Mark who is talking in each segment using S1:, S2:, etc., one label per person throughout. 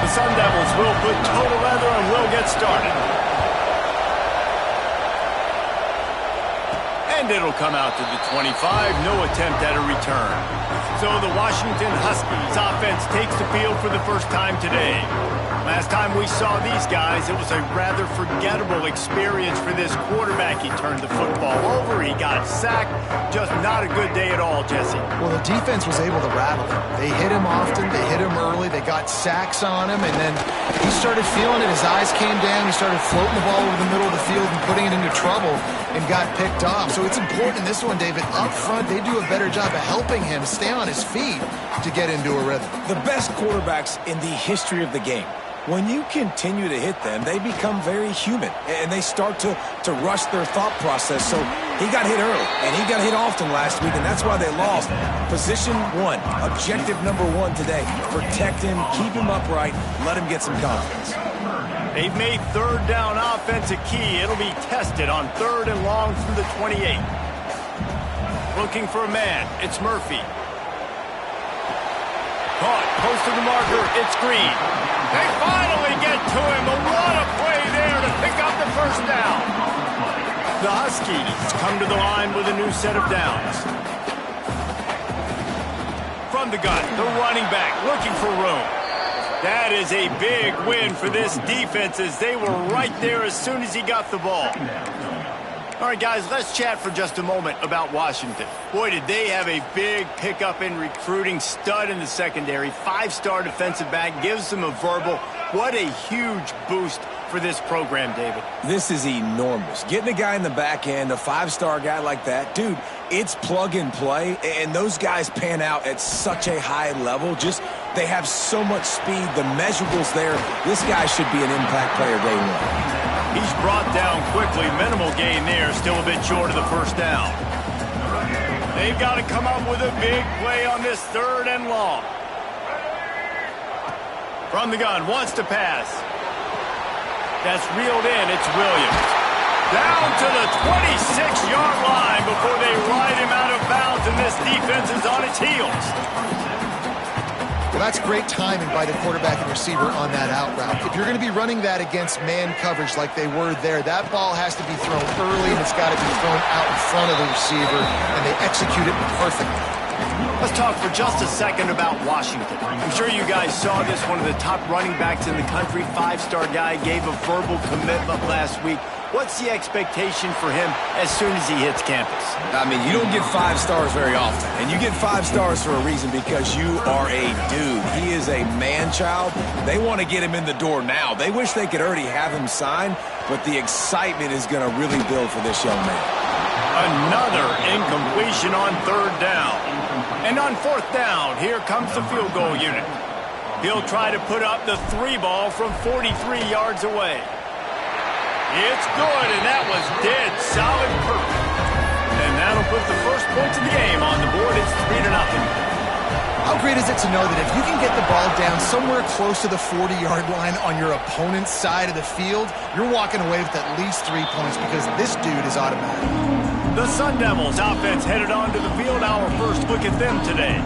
S1: The Sun Devils will put total leather and will get started. And it'll come out to the 25. No attempt at a return. So the Washington Huskies offense takes the field for the first time today. Last time we saw these guys, it was a rather forgettable experience for this quarterback. He turned the football over, he got sacked. Just not a good day at all, Jesse.
S2: Well, the defense was able to rattle him. They hit him often, they hit him early, they got sacks on him, and then he started feeling it. His eyes came down, he started floating the ball over the middle of the field and putting it into trouble and got picked off. So it's important in this one, David. Up front, they do a better job of helping him stay on his feet to get into a rhythm.
S3: The best quarterbacks in the history of the game, when you continue to hit them, they become very human, and they start to rush their thought process. So he got hit early, and he got hit often last week, and that's why they lost. Position one, objective number one today. Protect him, keep him upright, let him get some confidence.
S1: They've made third down offense a key. It'll be tested on 3rd and long from the 28. Looking for a man. It's Murphy. Caught, close to the marker. It's Green. They finally get to him. But what a play there to pick up the first down. The Huskies come to the line with a new set of downs. From the gun, the running back looking for room. That is a big win for this defense as they were right there as soon as he got the ball. All right, guys, let's chat for just a moment about Washington. Boy, did they have a big pickup in recruiting. Stud in the secondary. 5-star defensive back. Gives them a verbal. What a huge boost for this program, David.
S3: This is enormous. Getting a guy in the back end, a 5-star guy like that, dude, it's plug and play, and those guys pan out at such a high level. Just, they have so much speed. The measurables there. This guy should be an impact player day one.
S1: He's brought down quickly. Minimal gain there. Still a bit short of the first down. They've got to come up with a big play on this 3rd and long. From the gun, wants to pass. That's reeled in. It's Williams. Down to the 26-yard line before they ride him out of bounds, and this defense is on its heels.
S2: Well, that's great timing by the quarterback and receiver on that out route. If you're going to be running that against man coverage like they were there, that ball has to be thrown early, and it's got to be thrown out in front of the receiver, and they execute it perfectly.
S1: Let's talk for just a second about Washington. I'm sure you guys saw this. One of the top running backs in the country, 5-star guy, gave a verbal commitment last week. What's the expectation for him as soon as he hits campus?
S3: I mean, you don't get 5 stars very often, and you get 5 stars for a reason, because you are a dude. He is a man-child. They want to get him in the door now. They wish they could already have him signed, but the excitement is going to really build for this young man.
S1: Another incompletion on 3rd down. And on 4th down, here comes the field goal unit. He'll try to put up the 3 ball from 43 yards away. It's good, and that was dead solid perfect. And that'll put the first points of the game on the board. It's 3-0.
S2: How great is it to know that if you can get the ball down somewhere close to the 40-yard line on your opponent's side of the field, you're walking away with at least 3 points, because this dude is automatic.
S1: The Sun Devils offense headed onto the field. Our first look at them today.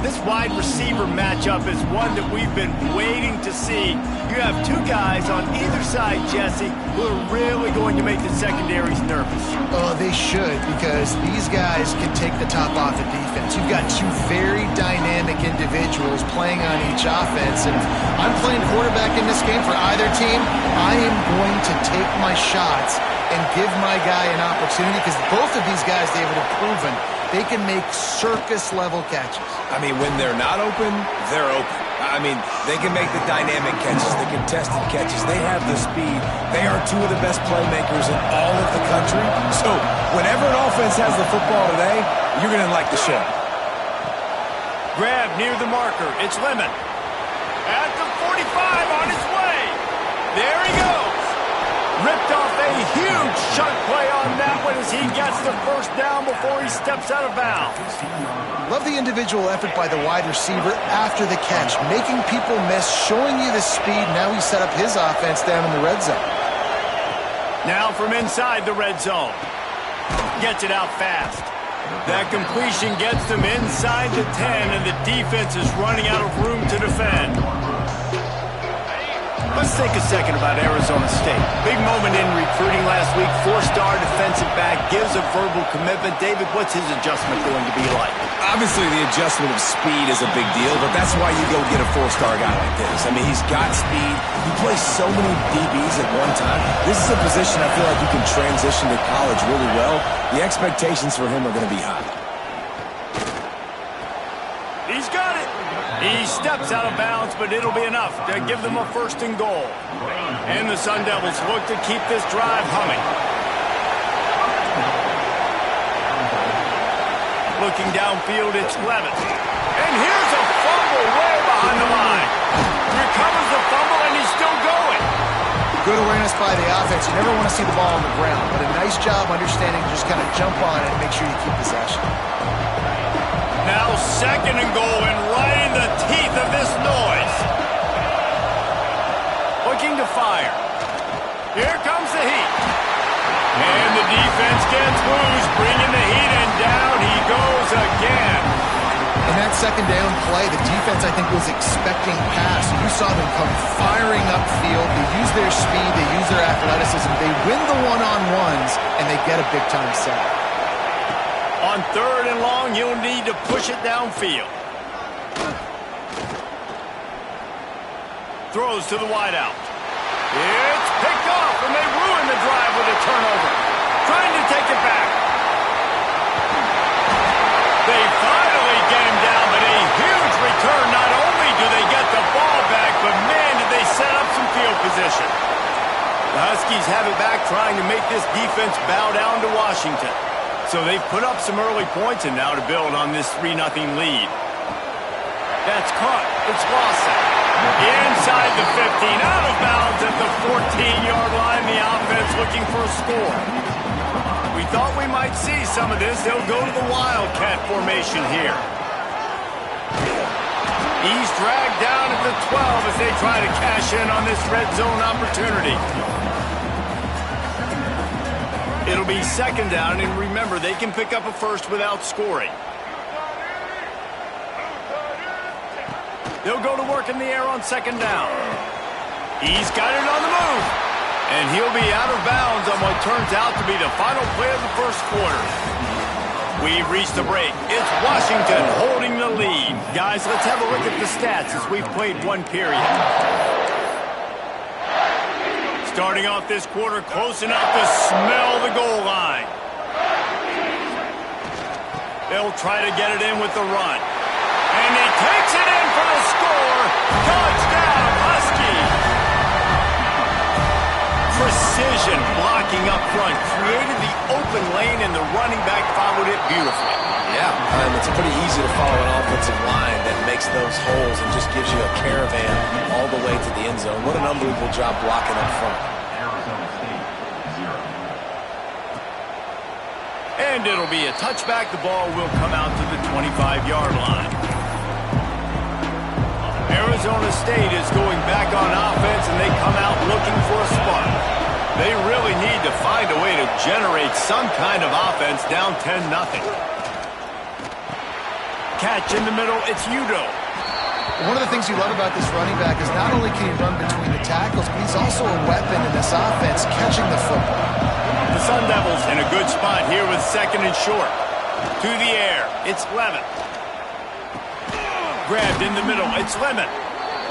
S1: This wide receiver matchup is one that we've been waiting to see. You have 2 guys on either side, Jesse, who are really going to make the secondaries nervous.
S2: Oh, they should, because these guys can take the top off the defense. You've got 2 very dynamic individuals playing on each offense, and if I'm playing quarterback in this game for either team, I am going to take my shots and give my guy an opportunity, because both of these guys, David, have proven they can make circus-level catches.
S3: I mean, when they're not open, they're open. I mean, they can make the dynamic catches, the contested catches. They have the speed. They are 2 of the best playmakers in all of the country. So whenever an offense has the football today, you're going to like the show.
S1: Grab near the marker. It's Lemon. At the 45 on his way. There he goes. Ripped off a huge chunk play on that one as he gets the first down before he steps out of bounds.
S2: Love the individual effort by the wide receiver after the catch, making people miss, showing you the speed. Now he set up his offense down in the red zone.
S1: Now from inside the red zone. Gets it out fast. That completion gets them inside the 10, and the defense is running out of room to defend. Let's think a second about Arizona State. Big moment in recruiting last week. Four-star defensive back gives a verbal commitment. David, what's his adjustment going to be like?
S3: Obviously, the adjustment of speed is a big deal, but that's why you go get a four-star guy like this. I mean, he's got speed. He plays so many DBs at one time. This is a position I feel like you can transition to college really well. The expectations for him are going to be high.
S1: He's got it. He steps out of bounds, but it'll be enough to give them a first and goal. And the Sun Devils look to keep this drive humming. Looking downfield, it's Levis. And here's a fumble way behind the line. Recovers the fumble, and he's still going.
S2: Good awareness by the offense. You never want to see the ball on the ground, but a nice job understanding to just kind of jump on it and make sure you keep possession.
S1: Now second and goal, and right in the teeth of this noise. Looking to fire. Here comes the heat. And the defense gets loose, bringing the heat, and down he goes again.
S2: In that second down play, the defense, I think, was expecting pass. You saw them come firing upfield. They use their speed. They use their athleticism. They win the one-on-ones, and they get a big-time sack.
S1: On third and long, you'll need to push it downfield. Throws to the wideout. It's picked off, and they ruin the drive with a turnover. Trying to take it back. They finally get him down, but a huge return. Not only do they get the ball back, but man, did they set up some field position. The Huskies have it back, trying to make this defense bow down to Washington. So they've put up some early points, and now to build on this 3-0 lead. That's caught. It's Lawson. Inside the 15, out of bounds at the 14-yard line. The offense looking for a score. We thought we might see some of this. They'll go to the Wildcat formation here. He's dragged down at the 12 as they try to cash in on this red zone opportunity. It'll be second down, and remember, they can pick up a first without scoring. They'll go to work in the air on second down. He's got it on the move. And he'll be out of bounds on what turns out to be the final play of the first quarter. We've reached the break. It's Washington holding the lead. Guys, let's have a look at the stats as we've played one period. Starting off this quarter, close enough to smell the goal line. They'll try to get it in with the run. And he takes it in for the score. Touchdown, Husky. Precision blocking up front. Created the open lane, and the running back followed it beautifully.
S3: Yeah, it's pretty easy to follow an offensive line that makes those holes and just gives you a caravan all the way to the end zone. What an unbelievable job blocking up front.
S1: And it'll be a touchback. The ball will come out to the 25-yard line. Arizona State is going back on offense, and they come out looking for a spark. They really need to find a way to generate some kind of offense down 10-0. Catch in the middle, it's Udo.
S2: One of the things you love about this running back is not only can he run between the tackles, but he's also a weapon in this offense, catching the football.
S1: The Sun Devils in a good spot here with second and short. To the air, it's Levin. Grabbed in the middle, it's Lemon.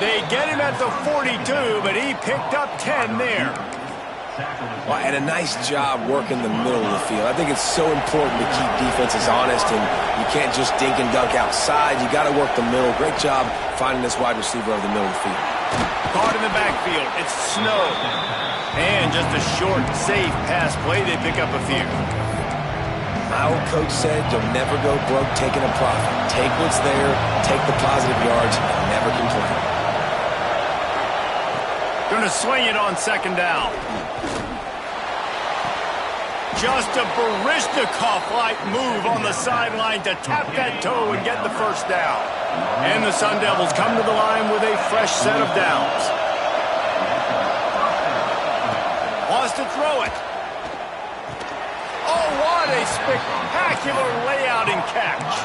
S1: They get him at the 42, but he picked up 10 there.
S3: Well, and a nice job working the middle of the field. I think it's so important to keep defenses honest, and you can't just dink and dunk outside. You got to work the middle. Great job finding this wide receiver over the middle of the field.
S1: Caught in the backfield. It's Snow. And just a short, safe pass play. They pick up a few.
S3: My old coach said you'll never go broke taking a profit. Take what's there, take the positive yards, and never complain.
S1: Going to swing it on second down. Just a Baryshnikov-like move on the sideline to tap that toe and get the first down. And the Sun Devils come to the line with a fresh set of downs. Wants to throw it. Oh, what a spectacular layout and catch.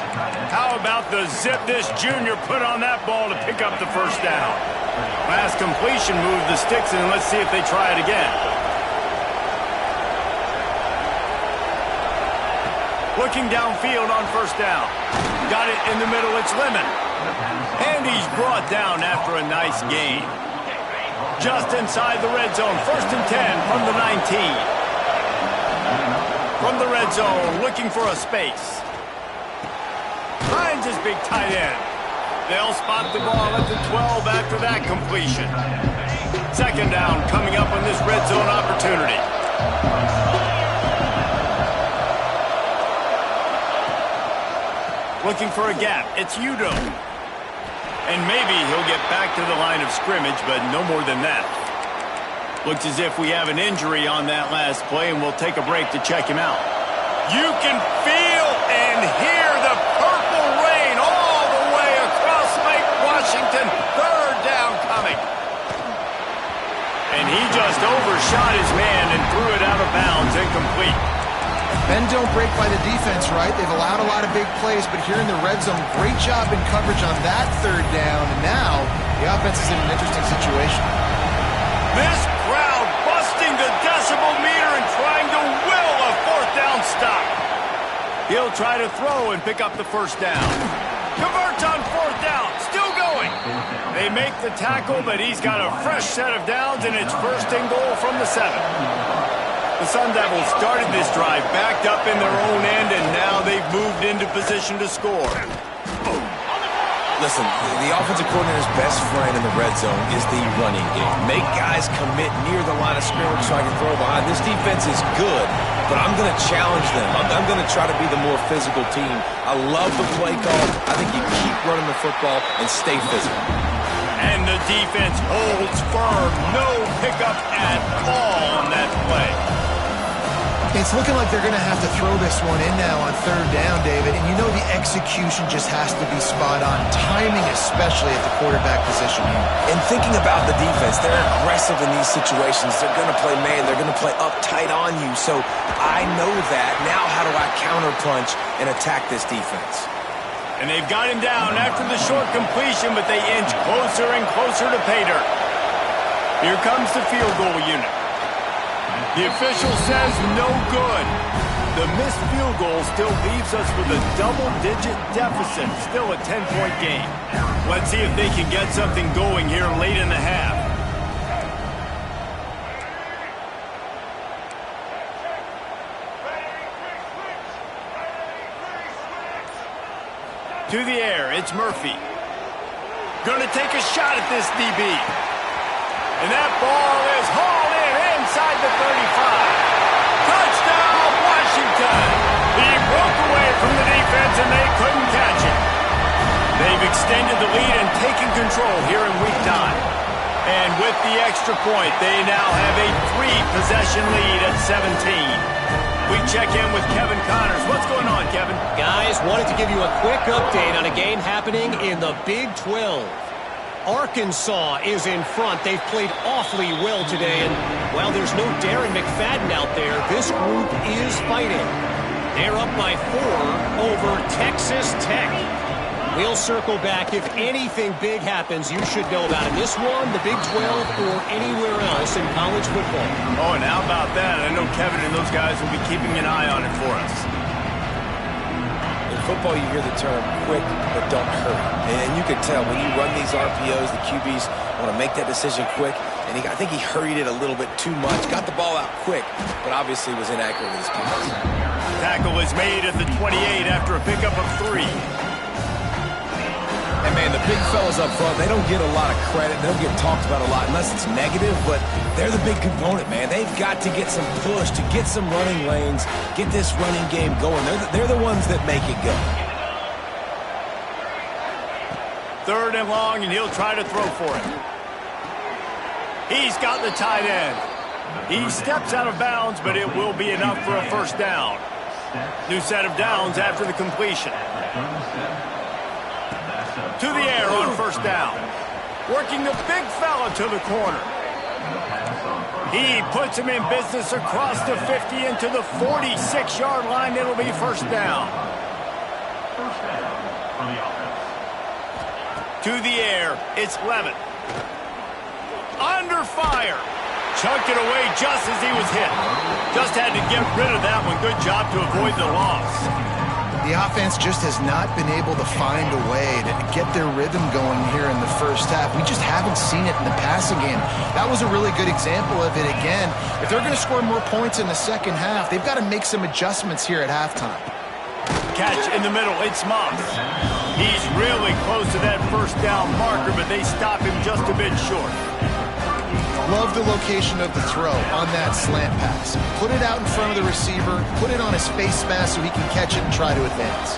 S1: How about the zip this junior put on that ball to pick up the first down? Last completion moved the sticks, and let's see if they try it again. Looking downfield on first down. Got it in the middle, it's Lemon. And he's brought down after a nice gain. Just inside the red zone, 1st and 10 from the 19. From the red zone, looking for a space. Finds his big tight end. They'll spot the ball at the 12 after that completion. 2nd down coming up on this red zone opportunity. Looking for a gap. It's Udo. And maybe he'll get back to the line of scrimmage, but no more than that. Looks as if we have an injury on that last play, and we'll take a break to check him out. You can feel and hear the purple rain all the way across Lake Washington. 3rd down coming. And he just overshot his man and threw it out of bounds, incomplete.
S2: Men don't break by the defense, right? They've allowed a lot of big plays, but here in the red zone, great job in coverage on that 3rd down. And now the offense is in an interesting situation.
S1: This crowd busting the decibel meter and trying to will a 4th down stop. He'll try to throw and pick up the 1st down. Converts on 4th down, still going. They make the tackle, but he's got a fresh set of downs, and it's 1st and goal from the 7. The Sun Devils started this drive backed up in their own end, and now they've moved into position to score.
S3: Listen, the offensive coordinator's best friend in the red zone is the running game. Make guys commit near the line of scrimmage so I can throw behind. This defense is good, but I'm going to challenge them. I'm going to try to be the more physical team. I love the play call. I think you keep running the football and stay physical.
S1: And the defense holds firm. No pickup at all on that play.
S2: It's looking like they're going to have to throw this one in now on 3rd down, David. And you know the execution just has to be spot on. Timing especially at the quarterback position here.
S3: And thinking about the defense, they're aggressive in these situations. They're going to play man. They're going to play up tight on you. So I know that. Now how do I counterpunch and attack this defense?
S1: And they've got him down after the short completion, but they inch closer and closer to pay dirt. Here comes the field goal unit. The official says no good. The missed field goal still leaves us with a double-digit deficit, still a 10-point game. Let's see if they can get something going here late in the half. To the air, it's Murphy. Gonna take a shot at this DB. And that ball is hauled in inside the 35. Touchdown, Washington! He broke away from the defense and they couldn't catch it. They've extended the lead and taken control here in week 9. And with the extra point, they now have a 3-possession lead at 17. We check in with Kevin Connors. What's going on, Kevin?
S4: Guys, wanted to give you a quick update on a game happening in the Big 12. Arkansas is in front. They've played awfully well today, and while there's no Darren McFadden out there, this group is fighting. They're up by 4 over Texas Tech. We'll circle back. If anything big happens, you should know about it. This one, the Big 12, or anywhere else in college football.
S1: Oh, and how about that? I know Kevin and those guys will be keeping an eye on it for us.
S3: In football, you hear the term quick, but don't hurry. And you can tell when you run these RPOs, the QBs want to make that decision quick. And I think he hurried it a little bit too much. Got the ball out quick, but obviously was inaccurate with his pass.
S1: Tackle is made at the 28 after a pickup of 3.
S3: And, man, the big fellas up front, they don't get a lot of credit. They don't get talked about a lot unless it's negative, but they're the big component, man. They've got to get some push, to get some running lanes, get this running game going. They're the ones that make it go.
S1: 3rd and long, and he'll try to throw for it. He's got the tight end. He steps out of bounds, but it will be enough for a 1st down. New set of downs after the completion. To the air on 1st down. Working the big fella to the corner. He puts him in business across the 50 into the 46-yard line. It'll be 1st down. To the air, it's Levitt. under fire. Chunked it away just as he was hit. Just had to get rid of that one. Good job to avoid the loss.
S2: The offense just has not been able to find a way to get their rhythm going here in the first half. We just haven't seen it in the passing game. That was a really good example of it again. If they're going to score more points in the second half, they've got to make some adjustments here at halftime.
S1: Catch in the middle. It's Moss. He's really close to that first down marker, but they stop him just a bit short.
S2: Love the location of the throw on that slant pass. Put it out in front of the receiver, put it on his face mask so he can catch it and try to advance.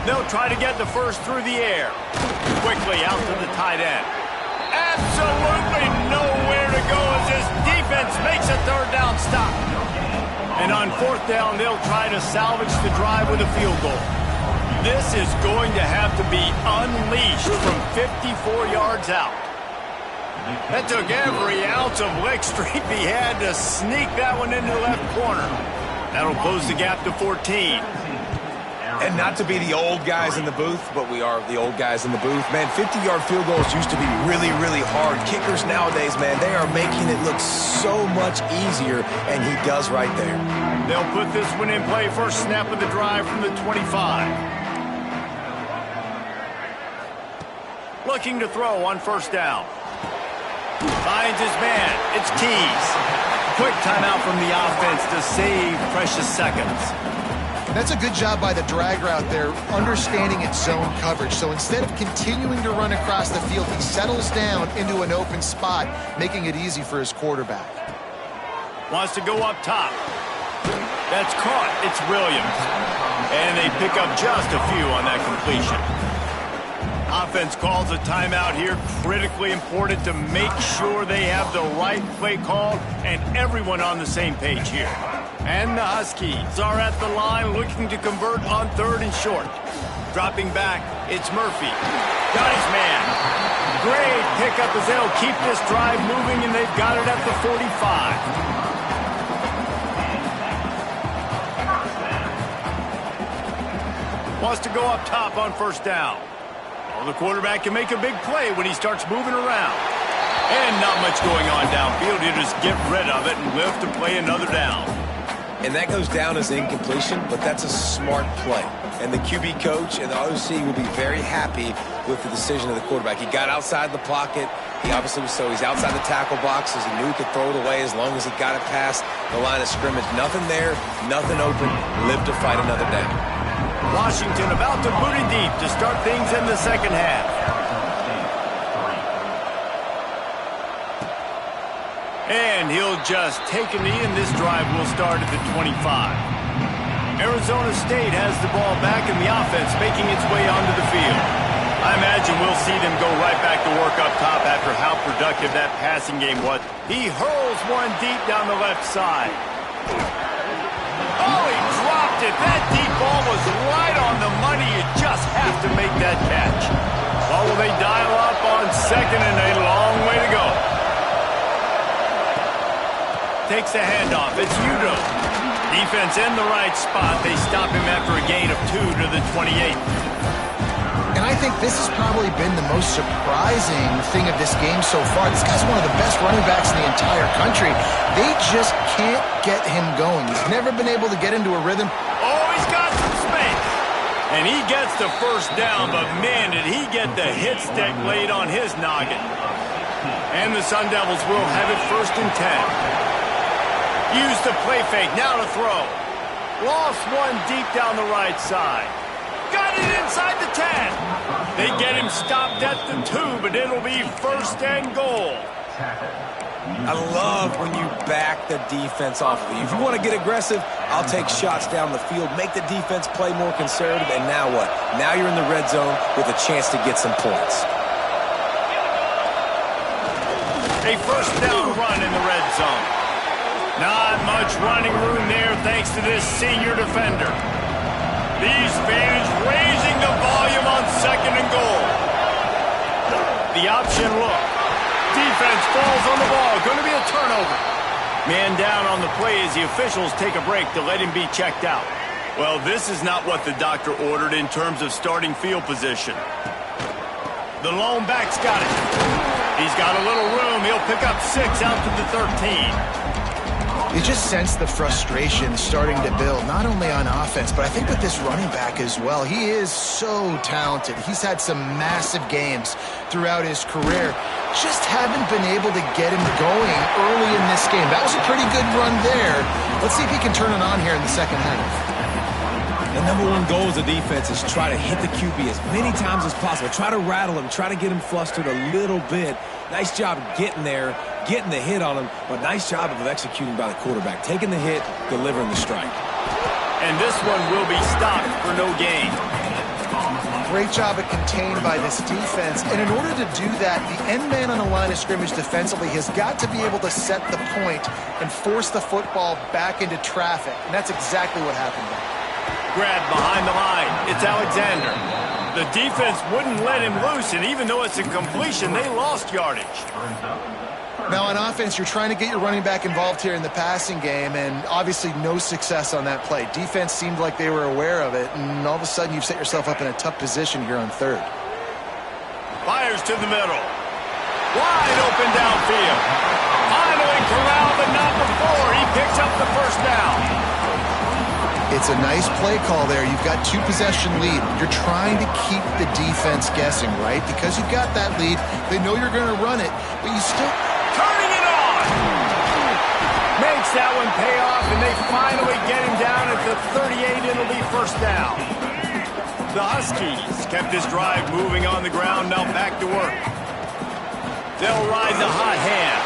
S1: They'll try to get the first through the air. Quickly out to the tight end. Absolutely nowhere to go as this defense makes a third down stop. And on fourth down, they'll try to salvage the drive with a field goal. This is going to have to be unleashed from 54 yards out. That took every ounce of leg strength he had to sneak that one into the left corner. That'll close the gap to 14.
S3: And not to be the old guys in the booth, but we are the old guys in the booth. Man, 50-yard field goals used to be really, really hard. Kickers nowadays, man, they are making it look so much easier, and he does right there.
S1: They'll put this one in play. First snap of the drive from the 25. Looking to throw on first down. Finds his man. It's Keys. Quick timeout from the offense to save precious seconds.
S2: That's a good job by the drag route there, understanding its zone coverage. So instead of continuing to run across the field, he settles down into an open spot, making it easy for his quarterback.
S1: Wants to go up top. That's caught. It's Williams. And they pick up just a few on that completion. Offense calls a timeout here. Critically important to make sure they have the right play called and everyone on the same page here. And the Huskies are at the line looking to convert on third and short. Dropping back, it's Murphy. Got his man. Great pickup as they'll keep this drive moving, and they've got it at the 45. Wants to go up top on first down. Well, the quarterback can make a big play when he starts moving around. And not much going on downfield. You just get rid of it and live to play another down.
S3: And that goes down as incompletion, but that's a smart play. And the QB coach and the OC will be very happy with the decision of the quarterback. He got outside the pocket. He obviously was he's outside the tackle boxes. He knew he could throw it away as long as he got it past the line of scrimmage. Nothing there, nothing open. Live to fight another down.
S1: Washington about to boot it deep to start things in the second half. And he'll just take a knee, and this drive will start at the 25. Arizona State has the ball back in the offense, making its way onto the field. I imagine we'll see them go right back to work up top after how productive that passing game was. He hurls one deep down the left side. Oh, he dropped it. That deep ball was right on the money. You just have to make that catch. Well, will they dial up on second and a long way to go? Takes the handoff. It's Udo. Defense in the right spot. They stop him after a gain of 2 to the 28.
S2: And I think this has probably been the most surprising thing of this game so far. This guy's one of the best running backs in the entire country. They just can't get him going. He's never been able to get into a rhythm.
S1: Oh, he's got some space. And he gets the first down, but man, did he get the hit stick laid on his noggin. And the Sun Devils will have it first and 10. Use the play fake, now to throw. Lost one deep down the right side. Got it inside the 10. They get him stopped at the 2, but it'll be first and goal.
S3: I love when you back the defense off of you. If you want to get aggressive, I'll take shots down the field, make the defense play more conservative, and now what? Now you're in the red zone with a chance to get some points.
S1: A first down run in the red zone. Not much running room there thanks to this senior defender. These fans raising the volume on second and goal. The option look. Defense falls on the ball. Going to be a turnover. Man down on the play as the officials take a break to let him be checked out. Well, this is not what the doctor ordered in terms of starting field position. The lone back's got it. He's got a little room. He'll pick up 6 out to the 13.
S2: You just sense the frustration starting to build, not only on offense, but I think with this running back as well. He is so talented. He's had some massive games throughout his career. Just haven't been able to get him going early in this game. That was a pretty good run there. Let's see if he can turn it on here in the second half.
S3: The number one goal as a defense is try to hit the QB as many times as possible. Try to rattle him. Try to get him flustered a little bit. Nice job getting there, getting the hit on him, but nice job of executing by the quarterback. Taking the hit, delivering the strike.
S1: And this one will be stopped for no gain.
S2: Great job of contained by this defense. And in order to do that, the end man on the line of scrimmage defensively has got to be able to set the point and force the football back into traffic. And that's exactly what happened there.
S1: Grab behind the line. It's Alexander. The defense wouldn't let him loose, and even though it's a completion, they lost yardage.
S2: Now on offense, you're trying to get your running back involved here in the passing game, and obviously no success on that play. Defense seemed like they were aware of it, and all of a sudden you've set yourself up in a tough position here on third.
S1: Fires to the middle. Wide open downfield. Finally corralled, but not before. He picks up the first down.
S2: It's a nice play call there. You've got 2-possession lead. You're trying to keep the defense guessing, right? Because you've got that lead. They know you're going to run it, but you still...
S1: Turning it on! Makes that one pay off, and they finally get him down at the 38. It'll be first down. The Huskies kept this drive moving on the ground. Now back to work. They'll ride the hot hand.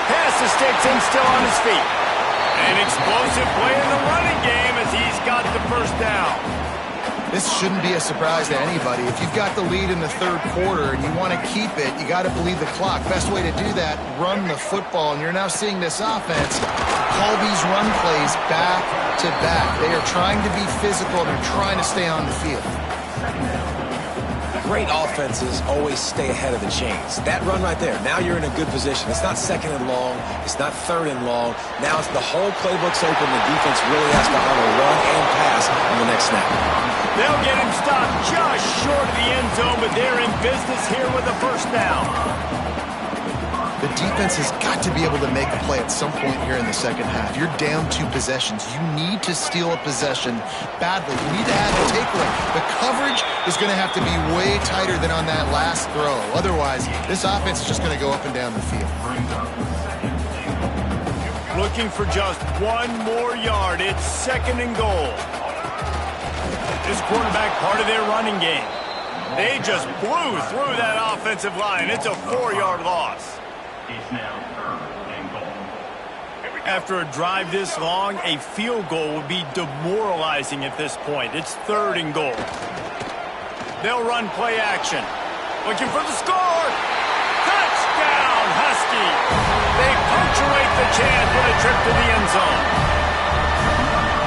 S1: Pass to sticks and still on his feet. An explosive play in the running game as he's got the first down.
S2: This shouldn't be a surprise to anybody. If you've got the lead in the third quarter and you want to keep it, you got to believe the clock. Best way to do that, run the football. And you're now seeing this offense call these run plays back to back. They are trying to be physical. They're trying to stay on the field.
S3: Great offenses always stay ahead of the chains. That run right there, now you're in a good position. It's not second and long. It's not third and long. Now it's the whole playbook's open. The defense really has to honor run and pass on the next snap.
S1: They'll get him stopped just short of the end zone, but they're in business here with a first down.
S2: The defense has got to be able to make a play at some point here in the second half. You're down 2 possessions. You need to steal a possession badly. You need to have a takeaway. The coverage is going to have to be way tighter than on that last throw. Otherwise, this offense is just going to go up and down the field.
S1: Looking for just 1 more yard. It's second and goal. This quarterback part of their running game. They just blew through that offensive line. It's a 4-yard loss. After a drive this long, a field goal would be demoralizing at this point. It's third and goal. They'll run play action. Looking for the score. Touchdown, Huskies. They punctuate the chance with a trip to the end zone.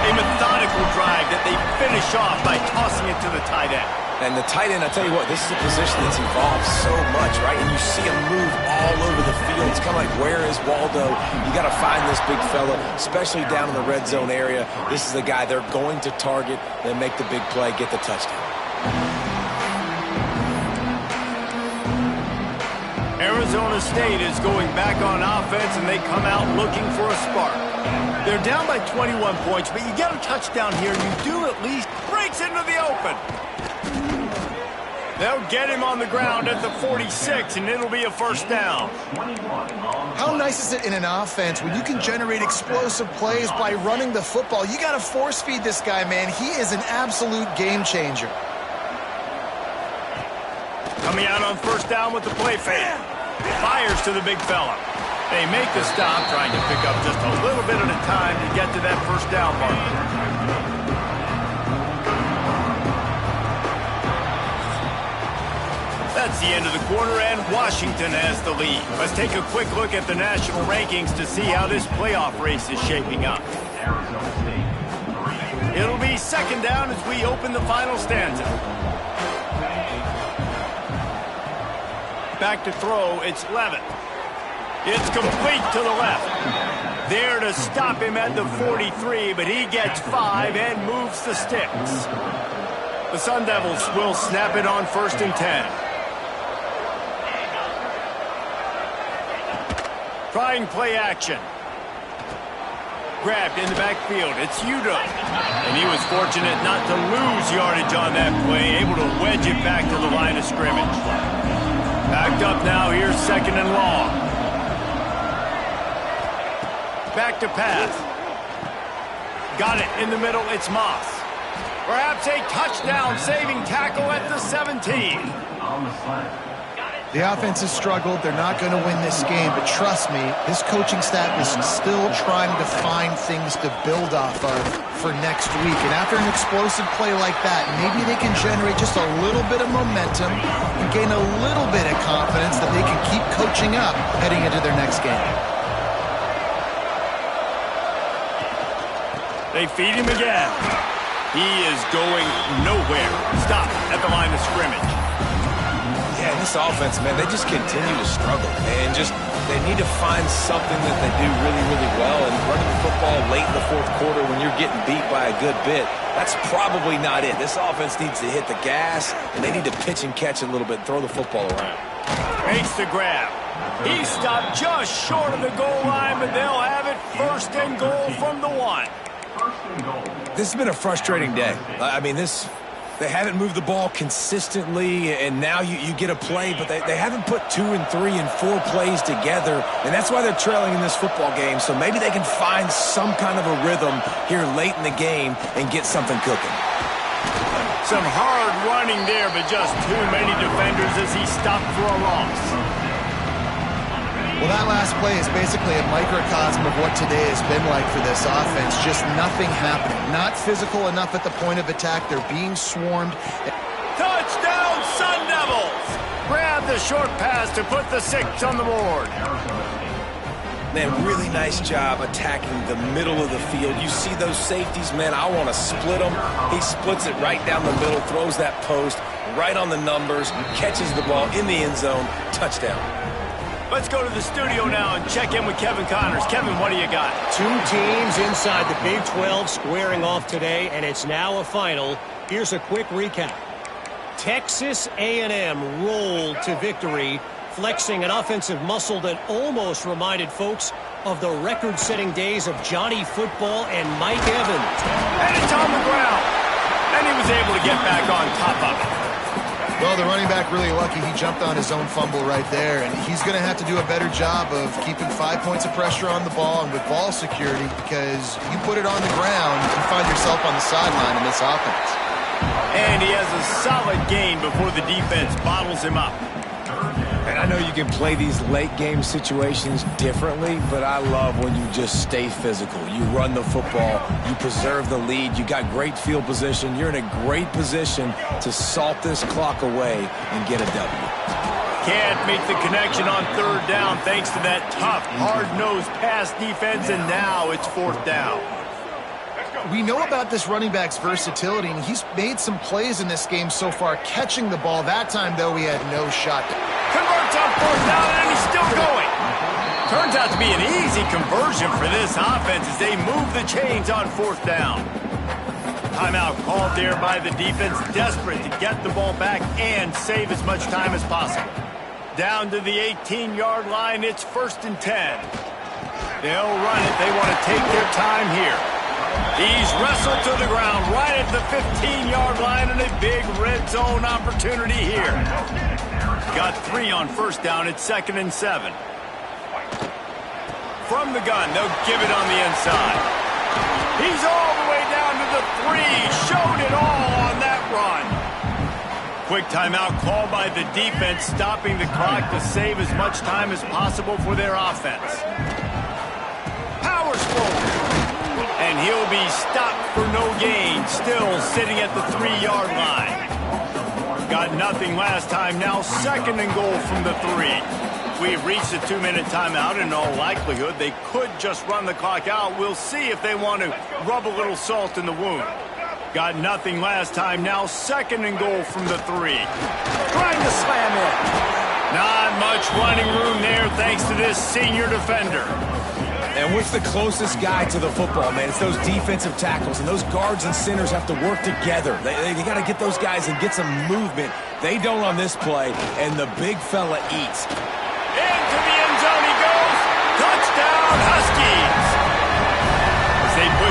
S1: A methodical drive that they finish off by tossing it to the tight end.
S3: And the tight end, I tell you what, this is a position that's evolved so much, right? And you see him move all over the field. It's kind of like, where is Waldo? You got to find this big fella, especially down in the red zone area. This is the guy they're going to target, then make the big play, get the touchdown.
S1: Arizona State is going back on offense, and they come out looking for a spark. They're down by 21 points, but you get a touchdown here, and you do at least breaks into the open. They'll get him on the ground at the 46, and it'll be a first down.
S2: How nice is it in an offense when you can generate explosive plays by running the football? You got to force feed this guy, man. He is an absolute game changer.
S1: Coming out on first down with the play fake. Fires to the big fella. They make the stop, trying to pick up just a little bit at a time to get to that first down mark. That's the end of the quarter, and Washington has the lead. Let's take a quick look at the national rankings to see how this playoff race is shaping up. It'll be second down as we open the final stanza. Back to throw, it's Levitt. It's complete to the left. There to stop him at the 43, but he gets 5 and moves the sticks. The Sun Devils will snap it on 1st and 10. Trying play action. Grabbed in the backfield. It's Udo. And he was fortunate not to lose yardage on that play, able to wedge it back to the line of scrimmage. Backed up now, here's 2nd and long. Back to pass. Got it in the middle, it's Moss. Perhaps a touchdown-saving tackle at the 17.
S2: The offense has struggled. They're not going to win this game, but trust me, this coaching staff is still trying to find things to build off of for next week. And after an explosive play like that, maybe they can generate just a little bit of momentum and gain a little bit of confidence that they can keep coaching up heading into their next game.
S1: They feed him again. He is going nowhere. Stop at the line of scrimmage.
S3: Yeah, this offense, man, they just continue to struggle. And they need to find something that they do really, really well. And running the football late in the 4th quarter when you're getting beat by a good bit, that's probably not it. This offense needs to hit the gas, and they need to pitch and catch a little bit, throw the football around.
S1: Makes the grab. He stopped just short of the goal line, but they'll have it 1st and goal from the 1.
S3: This has been a frustrating day. I mean, they haven't moved the ball consistently, and now you get a play, but they haven't put 2 and 3 and 4 plays together, and that's why they're trailing in this football game. So maybe they can find some kind of a rhythm here late in the game and get something cooking.
S1: Some hard running there, but just too many defenders as he stopped for a loss.
S2: Well, that last play is basically a microcosm of what today has been like for this offense. Just nothing happening. Not physical enough at the point of attack. They're being swarmed.
S1: Touchdown, Sun Devils! Grab the short pass to put the 6 on the board.
S3: Man, really nice job attacking the middle of the field. You see those safeties, man, I want to split them. He splits it right down the middle, throws that post right on the numbers, catches the ball in the end zone, touchdown.
S1: Let's go to the studio now and check in with Kevin Connors. Kevin, what do you got?
S4: 2 teams inside the Big 12 squaring off today, and it's now a final. Here's a quick recap. Texas A&M rolled to victory, flexing an offensive muscle that almost reminded folks of the record-setting days of Johnny Football and Mike Evans.
S1: And it's on the ground. And he was able to get back on top of it.
S2: Well, the running back really lucky. He jumped on his own fumble right there, and he's going to have to do a better job of keeping 5 points of pressure on the ball and with ball security, because you put it on the ground, you find yourself on the sideline in this offense.
S1: And he has a solid gain before the defense bottles him up.
S3: And I know you can play these late-game situations differently, but I love when you just stay physical. You run the football, you preserve the lead, you got great field position, you're in a great position to salt this clock away and get a W.
S1: Can't make the connection on 3rd down thanks to that tough, hard-nosed pass defense, and now it's 4th down.
S2: We know about this running back's versatility, and he's made some plays in this game so far, catching the ball. That time, though, he had no shot.
S1: Converts on 4th down, and he's still going. Turns out to be an easy conversion for this offense as they move the chains on 4th down. Timeout called there by the defense, desperate to get the ball back and save as much time as possible. Down to the 18-yard line, it's 1st and 10. They'll run it. They want to take their time here. He's wrestled to the ground right at the 15-yard line, and a big red zone opportunity here. Got 3 on 1st down. It's 2nd and 7. From the gun, they'll give it on the inside. He's all the way down to the 3. Showed it all on that run. Quick timeout called by the defense, stopping the clock to save as much time as possible for their offense. Powers forward. And he'll be stopped for no gain, still sitting at the 3-yard line. Got nothing last time, now 2nd and goal from the 3. We've reached the 2-minute timeout. In all likelihood, they could just run the clock out. We'll see if they want to rub a little salt in the wound. Got nothing last time, now 2nd and goal from the 3. Trying to slam it. Not much running room there thanks to this senior defender.
S3: And what's the closest guy to the football, man? It's those defensive tackles, and those guards and centers have to work together. They got to get those guys and get some movement. They don't on this play, and the big fella eats.
S1: Into the end zone he goes.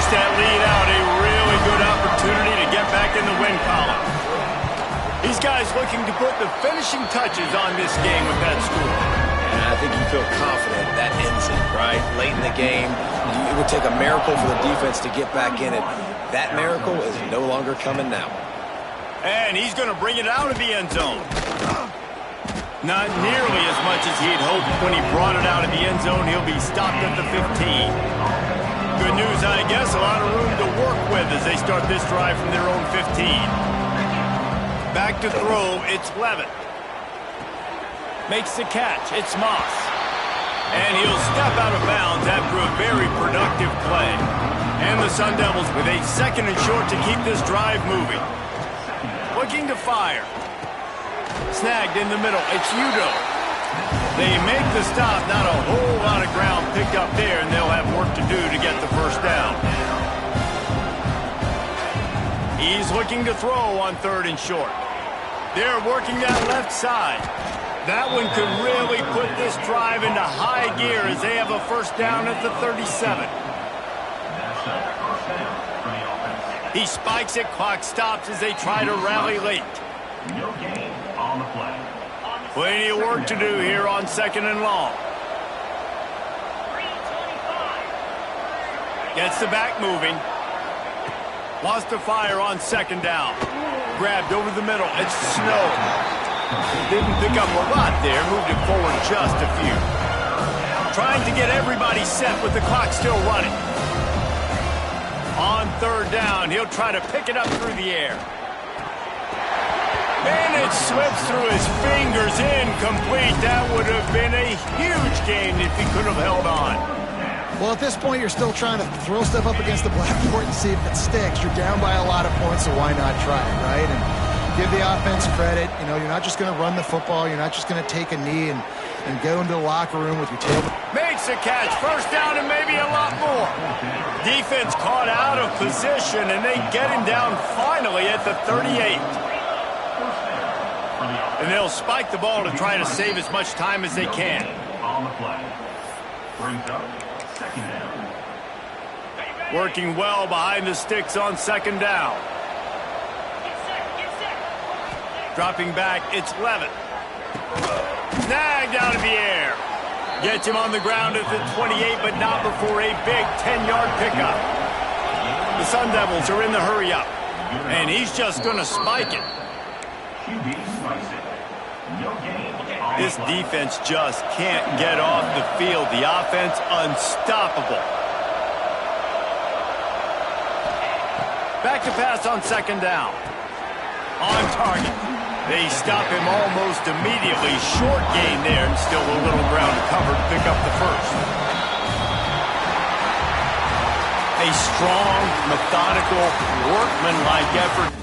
S1: push that lead out. A really good opportunity to get back in the win column. These guys looking to put the finishing touches on this game with that score.
S3: And I think you feel confident that ends it, right? Late in the game, it would take a miracle for the defense to get back in it. That miracle is no longer coming now.
S1: And he's going to bring it out of the end zone. Not nearly as much as he'd hoped when he brought it out of the end zone. He'll be stopped at the 15. Good news, I guess. A lot of room to work with as they start this drive from their own 15. Back to throw. It's Levitt. Makes the catch. It's Moss. And he'll step out of bounds after a very productive play. And the Sun Devils with a second and short to keep this drive moving. Looking to fire. Snagged in the middle. It's Udo. They make the stop. Not a whole lot of ground picked up there, and they'll have work to do to get the first down. He's looking to throw on third and short. They're working that left side. That one could really put this drive into high gear as they have a first down at the 37. He spikes it. Clock stops as they try to rally late.
S5: No gain on the play.
S1: Plenty of work to do here on second and long. Gets the back moving. Wants to fire on second down. Grabbed over the middle. It's Snow. Didn't pick up a lot there. Moved it forward just a few. Trying to get everybody set with the clock still running. On third down, he'll try to pick it up through the air. And it slips through his fingers, incomplete. That would have been a huge gain if he could have held on.
S2: Well, at this point, you're still trying to throw stuff up against the blackboard and see if it sticks. You're down by a lot of points, so why not try it, right? And give the offense credit. You know, you're not just going to run the football. You're not just going to take a knee and go into the locker room with your tail.
S1: Makes the catch. First down and maybe a lot more. Defense caught out of position, and they get him down finally at the 38. And they'll spike the ball to try to save as much time as they can.
S5: On the play. Brings up second down.
S1: Working well behind the sticks on second down. Dropping back, it's Levitt. Snagged out of the air. Gets him on the ground at the 28, but not before a big 10-yard pickup. The Sun Devils are in the hurry-up, and he's just going to spike it.
S5: QB spikes it. No gain.
S1: This defense just can't get off the field. The offense unstoppable. Back to pass on second down. On target. They stop him almost immediately. Short gain there, and still a little ground to cover to pick up the first. A strong, methodical, workmanlike effort.